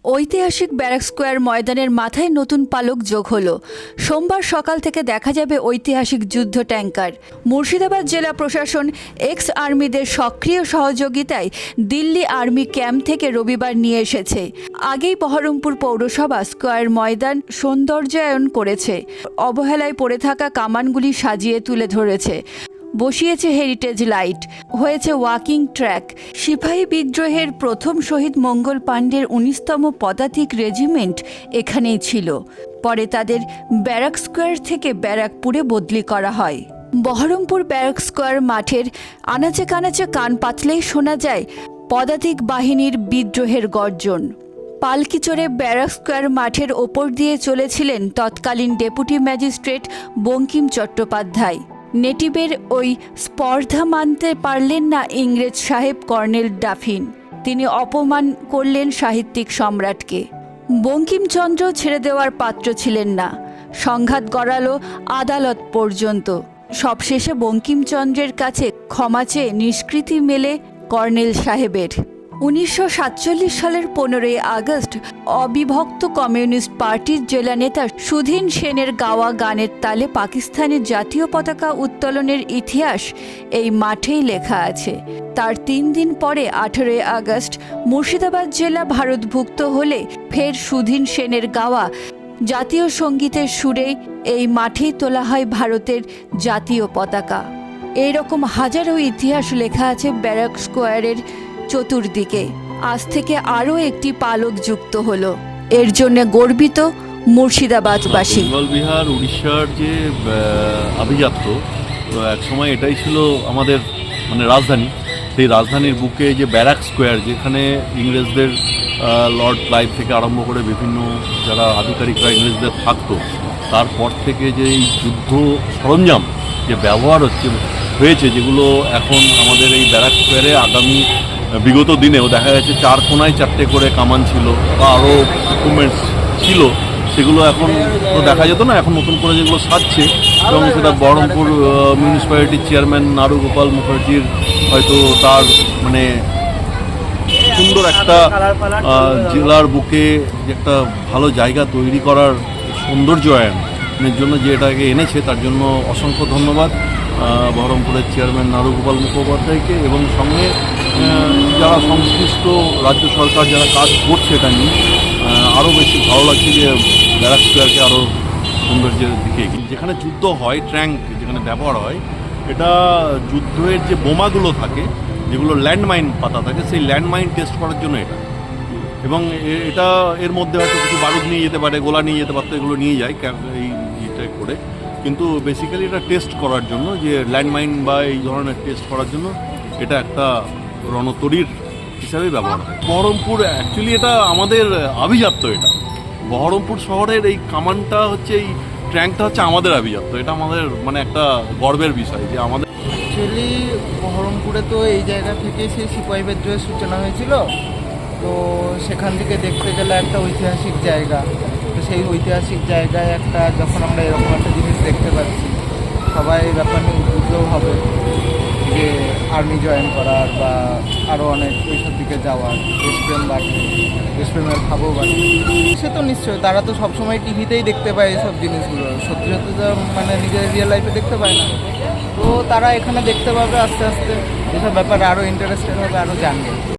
ঐতিহাসিক barrack square ময়দানের মাথায় নতুন পালক যোগ হলো। সোমবার সকাল থেকে দেখা যাবে ঐতিহাসিক যুদ্ধ ট্যাঙ্কার। মুর্শিদাবাদ জেলা প্রশাসন এক্স আর্মিদের সক্রিয় সহযোগিতায় দিল্লি আর্মি ক্যাম্প থেকে রবিবার নিয়ে এসেছে। আগেই বহরমপুর পৌরসভা স্কোয়ার ময়দান সৌন্দর্যায়ন করেছে, অবহেলায় পড়ে থাকা কামানগুলি সাজিয়ে তুলে ধরেছে, বসিয়েছে হেরিটেজ লাইট, হয়েছে ওয়াকিং ট্র্যাক। সিপাহী বিদ্রোহের প্রথম শহীদ মঙ্গল পাণ্ডের 19তম পদাতিক রেজিমেন্ট এখানেই ছিল। পরে তাদের ব্যারাক স্কোয়ার থেকে ব্যারাকপুরে বদলি করা হয়। বহরমপুর ব্যারাক স্কোয়ার মাঠের আনাচে কানাচে কান পাতলেই শোনা যায় পদাতিক বাহিনীর বিদ্রোহের গর্জন। পালকি চড়ে ব্যারাক স্কোয়ার মাঠের ওপর দিয়ে চলেছিলেন তৎকালীন ডেপুটি ম্যাজিস্ট্রেট বঙ্কিম চট্টোপাধ্যায়। নেটিভের ওই স্পর্ধা মানতে পারলেন না ইংরেজ সাহেব কর্নেল ডাফিন। তিনি অপমান করলেন সাহিত্যিক সম্রাটকে। বঙ্কিমচন্দ্র ছেড়ে দেওয়ার পাত্র ছিলেন না। সংঘাত গড়ালো আদালত পর্যন্ত। সবশেষে বঙ্কিমচন্দ্রের কাছে ক্ষমা চেয়ে নিষ্কৃতি মেলে কর্নেল সাহেবের। 1947 সালের 15ই আগস্ট অবিভক্ত কমিউনিস্ট পার্টির জেলা নেতা সুধীন সেনের গাওয়া গানের তালে পাকিস্তানের জাতীয় পতাকা উত্তোলনের ইতিহাস এই মাঠেই লেখা আছে। তার 3 দিন পরে 18ই আগস্ট মুর্শিদাবাদ জেলা ভারতভুক্ত হলে ফের সুধীন সেনের গাওয়া জাতীয় সঙ্গীতের সুরে এই মাঠেই তোলা হয় ভারতের জাতীয় পতাকা। এইরকম হাজারো ইতিহাস লেখা আছে ব্যারাক স্কোয়ারের চতুর্দিকে। আজ থেকে আরও একটি পালক যুক্ত হলো। এর জন্য গর্বিত মুর্শিদাবাদবাসী। বেঙ্গল বিহার উড়িষ্যার যে আভিজাত্য, তো এক সময় এটাই ছিল আমাদের রাজধানী। সেই রাজধানীর বুকে যে ব্যারাক স্কোয়ার, যেখানে ইংরেজদের লর্ড ক্লাইভ থেকে আরম্ভ করে বিভিন্ন যারা আধিকারিকরা ইংরেজদের থাকতো, তারপর থেকে যে এই যুদ্ধ সরঞ্জাম যে ব্যবহার হয়েছে, যেগুলো এখন আমাদের এই ব্যারাক স্কোয়ারে আগামী বিগত দিনেও দেখা গেছে 4 কোণায় 4টে করে কামান ছিল বা আরও ইকুইপমেন্টস ছিল, সেগুলো এখন তো দেখা যেত না। এখন নতুন করে যেগুলো সাজছে, এবং সেটা বহরমপুর মিউনিসিপ্যালিটির চেয়ারম্যান নারু গোপাল মুখার্জির হয়তো তার সুন্দর একটা জেলার বুকে যে একটা ভালো জায়গা তৈরি করার সৌন্দর্যায়নের জন্য যে এটাকে এনেছে, তার জন্য অসংখ্য ধন্যবাদ বহরমপুরের চেয়ারম্যান নারু গোপাল মুখোপাধ্যায়কে, এবং সঙ্গে যারা সংশ্লিষ্ট রাজ্য সরকার যারা কাজ করছে এটা নিয়ে। আরও বেশি ভালো লাগছে যে ব্যারাক স্কোয়ারকে আরও সৌন্দর্যের দিকে, যেখানে যুদ্ধ হয়, ট্যাঙ্ক যেখানে ব্যবহার হয়, এটা যুদ্ধের যে বোমাগুলো থাকে, যেগুলো ল্যান্ডমাইন পাতা থাকে, সেই ল্যান্ডমাইন টেস্ট করার জন্য এটা। এবং এটা এর মধ্যে হয়তো কিছু বারুদ নিয়ে যেতে পারে, গোলা নিয়ে যেতে পারতো, এগুলো নিয়ে যায় এই ইটা করে, কিন্তু বেসিক্যালি এটা টেস্ট করার জন্য, যে ল্যান্ডমাইন বা এই ধরনের টেস্ট করার জন্য এটা একটা রণতরীর হিসাবে ব্যবহার হয়। বহরমপুর অ্যাকচুয়ালি এটা আমাদের আভিজাত্য। এটা বহরমপুর শহরের এই কামানটা হচ্ছে, এই ট্যাঙ্কটা হচ্ছে আমাদের আভিজাত্য। এটা আমাদের একটা গর্বের বিষয় যে আমাদের অ্যাকচুয়ালি বহরমপুরে তো এই জায়গা থেকে সেই সিপাহী বিদ্রোহের সূচনা হয়েছিল। তো সেখান থেকে দেখতে গেলে একটা ঐতিহাসিক জায়গা। তো সেই ঐতিহাসিক জায়গায় যখন আমরা এরকম একটা জিনিস দেখতে পাচ্ছি, সবাই ব্যাপার নিয়ে উদ্বুদ্ধ হবে যে আর্মি জয়েন করার বা আরও অনেক ওইসব দিকে যাওয়ার, দেশপ্রেম বাড়বে, দেশপ্রেমের ভাবও বাড়বে। সে তো নিশ্চয়ই, তারা তো সবসময় টিভিতেই দেখতে পায় এইসব জিনিসগুলো, সত্যি সত্যি তো নিজের রিয়েল লাইফে দেখতে পায় না। তো তারা এখানে দেখতে পাবে, আস্তে আস্তে এসব ব্যাপারে আরও ইন্টারেস্টেড হবে, আরও জানবে।